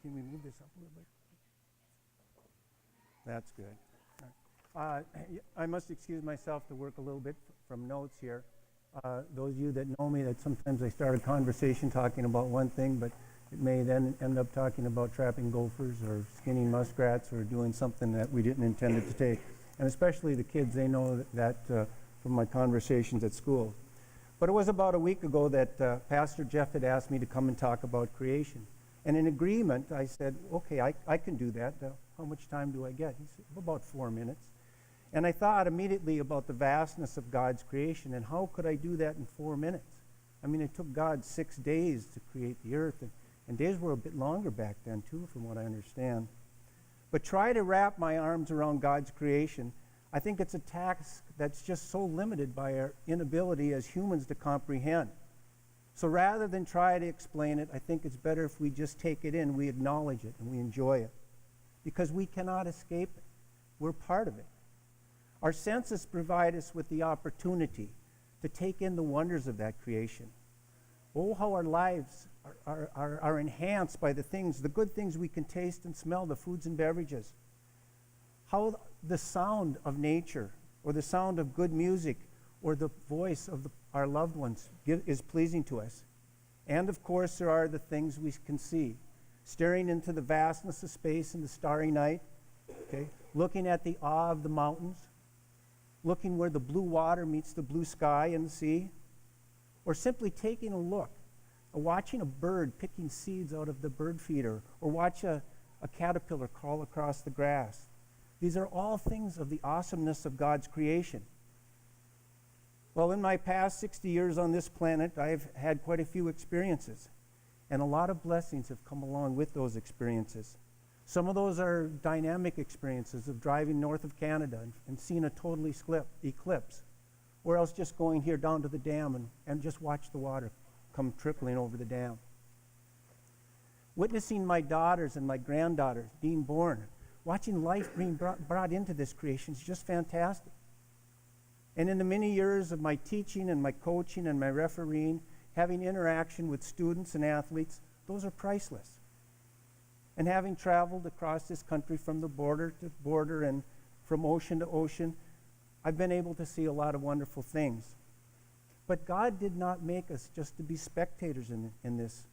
Can we move this up a little bit? That's good. I must excuse myself to work a little bit from notes here. Those of you that know me, that sometimes I start a conversation talking about one thing, but it may then end up talking about trapping gophers or skinning muskrats or doing something that we didn't intend it to take. And especially the kids, they know that from my conversations at school. But it was about a week ago that Pastor Jeff had asked me to come and talk about creation. And in agreement, I said, okay, I can do that. How much time do I get? He said, about 4 minutes. And I thought immediately about the vastness of God's creation and how could I do that in 4 minutes? I mean, it took God 6 days to create the earth, and days were a bit longer back then too, from what I understand. But try to wrap my arms around God's creation. I think it's a task that's just so limited by our inability as humans to comprehend. So rather than try to explain it, I think it's better if we just take it in, we acknowledge it, and we enjoy it. Because we cannot escape it. We're part of it. Our senses provide us with the opportunity to take in the wonders of that creation. Oh, how our lives are enhanced by the good things we can taste and smell, the foods and beverages. How the sound of nature, or the sound of good music, or the voice of our loved ones is pleasing to us. And of course, there are the things we can see. Staring into the vastness of space in the starry night, okay? Looking at the awe of the mountains, looking where the blue water meets the blue sky and the sea, or simply taking a look, watching a bird picking seeds out of the bird feeder, or watch a caterpillar crawl across the grass. These are all things of the awesomeness of God's creation. Well, in my past 60 years on this planet, I've had quite a few experiences, and a lot of blessings have come along with those experiences. Some of those are dynamic experiences of driving north of Canada and seeing a total eclipse, or else just going here down to the dam and just watch the water come trickling over the dam. Witnessing my daughters and my granddaughters being born, watching life being brought into this creation is just fantastic. And in the many years of my teaching and my coaching and my refereeing, having interaction with students and athletes, those are priceless. And having traveled across this country from the border to border and from ocean to ocean, I've been able to see a lot of wonderful things. But God did not make us just to be spectators in this.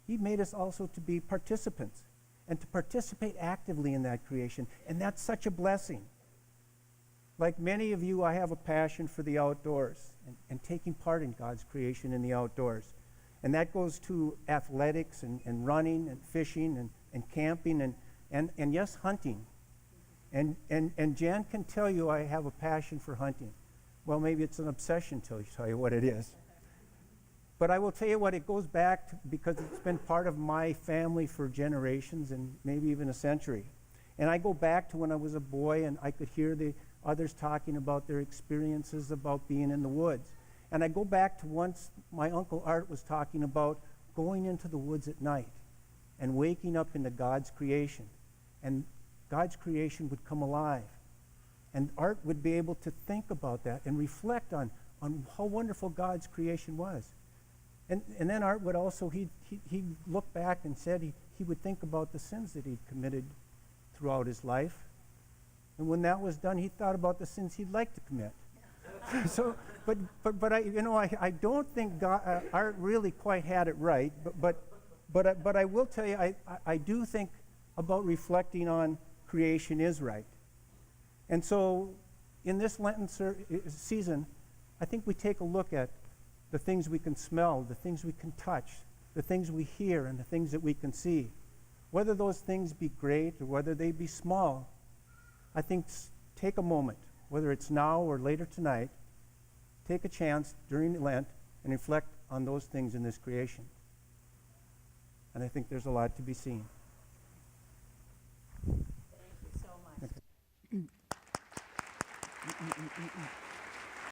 He made us also to be participants and to participate actively in that creation. And that's such a blessing. Like many of you, I have a passion for the outdoors and taking part in God's creation in the outdoors. And that goes to athletics and running and fishing and camping and yes, hunting. And Jan can tell you I have a passion for hunting. Well, maybe it's an obsession till I tell you what it is. But I will tell you what, it goes back to, because it's been part of my family for generations and maybe even a century. And I go back to when I was a boy and I could hear the others talking about their experiences about being in the woods. And I go back to once my Uncle Art was talking about going into the woods at night and waking up into God's creation. And God's creation would come alive. And Art would be able to think about that and reflect on how wonderful God's creation was. And then Art would also, he'd look back and said he would think about the sins that he'd committed throughout his life. And when that was done, he thought about the sins he'd like to commit. So, but I don't think Art really quite had it right. But I will tell you, I do think about reflecting on creation is right. And so, in this Lenten season, I think we take a look at the things we can smell, the things we can touch, the things we hear, and the things that we can see. Whether those things be great or whether they be small, I think take a moment, whether it's now or later tonight, take a chance during Lent and reflect on those things in this creation. And I think there's a lot to be seen. Thank you so much. Okay.